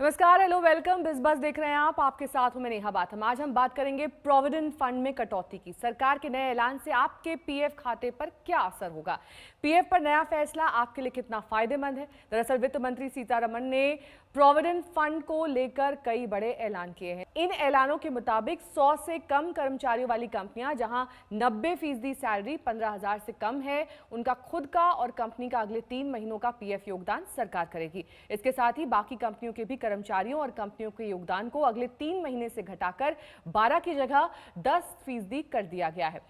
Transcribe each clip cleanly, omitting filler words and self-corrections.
नमस्कार, hello, welcome. बिज़ buzz देख रहे हैं आप। आपके साथ हूं मैं नेहा बाथम। आज हम बात करेंगे प्रोविडेंट फंड में कटौती की। सरकार के नए ऐलान से आपके पीएफ खाते पर क्या असर होगा? पीएफ पर नया फैसला आपके लिए कितना फायदेमंद है? दरअसल वित्त मंत्री सीतारमण ने प्रोविडेंट फंड को लेकर कई बड़े ऐलान किए हैं। इन ऐलानों के मुताबिक 100 से कम कर्मचारियों वाली कंपनियां जहां 90% सैलरी 15,000 से कम है, उनका खुद का और कंपनी का अगले 3 महीनों का पीएफ योगदान सरकार करेगी। इसके साथ ही बाकी कंपनियों के भी कर्मचारियों और कंपनियों के योगदान को अगले 3 महीने से घटाकर 12 की जगह 10% कर दिया गया है।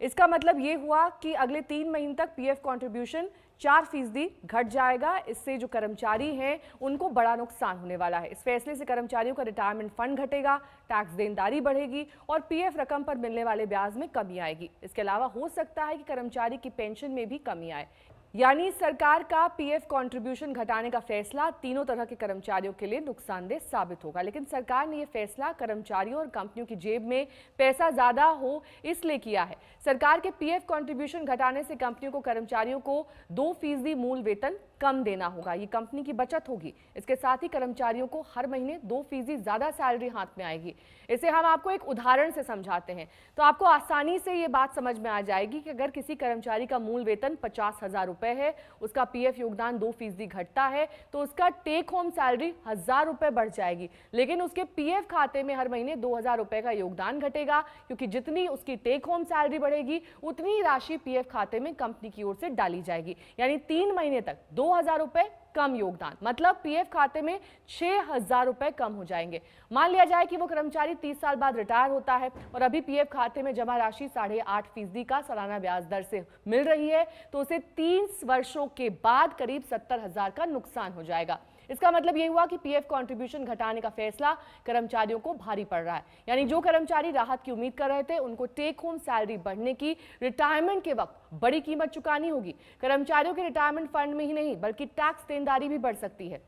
इसका मतलब ये हुआ कि अगले 3 महीने तक पीएफ कंट्रीब्यूशन 4% घट जाएगा। इससे जो कर्मचारी हैं उनको बड़ा नुकसान होने वाला है। इस फैसले से कर्मचारियों का रिटायरमेंट फंड घटेगा, टैक्स देनदारी बढ़ेगी और पीएफ रकम पर मिलने वाले ब्याज में कमी आएगी। इसके अलावा हो सकता है कि कर्मचारी की पेंशन में भी कमी आए। यानी सरकार का पीएफ कंट्रीब्यूशन घटाने का फैसला तीनों तरह के कर्मचारियों के लिए नुकसानदेह साबित होगा। लेकिन सरकार ने यह फैसला कर्मचारियों और कंपनियों की जेब में पैसा ज्यादा हो इसलिए किया है। सरकार के पीएफ कंट्रीब्यूशन घटाने से कंपनियों को कर्मचारियों को 2% मूल वेतन कम देना होगा। ये कंपनी की बचत होगी। इसके साथ ही कर्मचारियों को हर महीने 2% ज्यादा सैलरी हाथ में आएगी। इसे हम आपको एक उदाहरण से समझाते हैं तो आपको आसानी से ये बात समझ में आ जाएगी कि अगर किसी कर्मचारी का मूल वेतन 50,000 रुपए है, उसका पीएफ योगदान 2% घटता है तो उसका टेक होम सैलरी 1,000 रुपए बढ़ जाएगी। लेकिन उसके पीएफ खाते में हर महीने 2,000 रुपए का योगदान घटेगा, क्योंकि जितनी उसकी टेक होम सैलरी बढ़ेगी उतनी राशि पीएफ खाते में कंपनी की ओर से डाली जाएगी। यानी 3 महीने तक 2,000 रुपए कम योगदान, मतलब पीएफ खाते में 6,000 रुपए कम हो जाएंगे। मान लिया जाए कि वो कर्मचारी 30 साल बाद रिटायर होता है और अभी पीएफ खाते में जमा राशि 8.5% का सालाना ब्याज दर से मिल रही है, तो उसे 30 वर्षों के बाद करीब 70,000 का नुकसान हो जाएगा। इसका मतलब यह हुआ कि पीएफ कंट्रीब्यूशन घटाने का फैसला कर्मचारियों को भारी पड़ रहा है। यानी जो कर्मचारी राहत की उम्मीद कर रहे थे उनको टेक होम सैलरी बढ़ने की रिटायरमेंट के वक्त बड़ी कीमत चुकानी होगी। कर्मचारियों के रिटायरमेंट फंड में ही नहीं बल्कि टैक्स देनदारी भी बढ़ सकती है।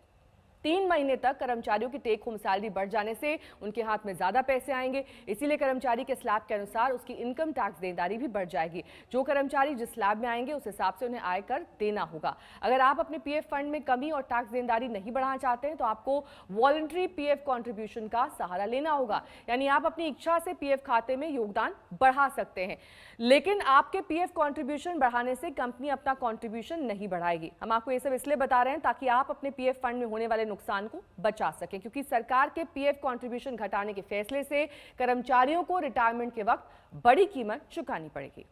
3 महीने तक कर्मचारियों की टेक होम सैलरी बढ़ जाने से उनके हाथ में ज्यादा पैसे आएंगे। इसीलिए कर्मचारी के स्लैब के अनुसार उसकी इनकम टैक्स देनदारी भी बढ़ जाएगी। जो कर्मचारी जिस स्लैब में आएंगे उस हिसाब से उन्हें आयकर देना होगा। अगर आप अपने पीएफ फंड में कमी और टैक्स देनदारी नहीं बढ़ाना चाहते हैं तो आपको वॉलंटरी पीएफ कंट्रीब्यूशन का सहारा लेना होगा। यानी आप अपनी इच्छा से पीएफ खाते में योगदान बढ़ा सकते हैं, लेकिन आपके पीएफ कंट्रीब्यूशन बढ़ाने से कंपनी अपना कंट्रीब्यूशन नहीं बढ़ाएगी। हम आपको ये सब इसलिए बता रहे हैं ताकि आप अपने पीएफ फंड में होने वाले नुकसान को बचा सके, क्योंकि सरकार के पीएफ कंट्रीब्यूशन घटाने के फैसले से कर्मचारियों को रिटायरमेंट के वक्त बड़ी कीमत चुकानी पड़ेगी।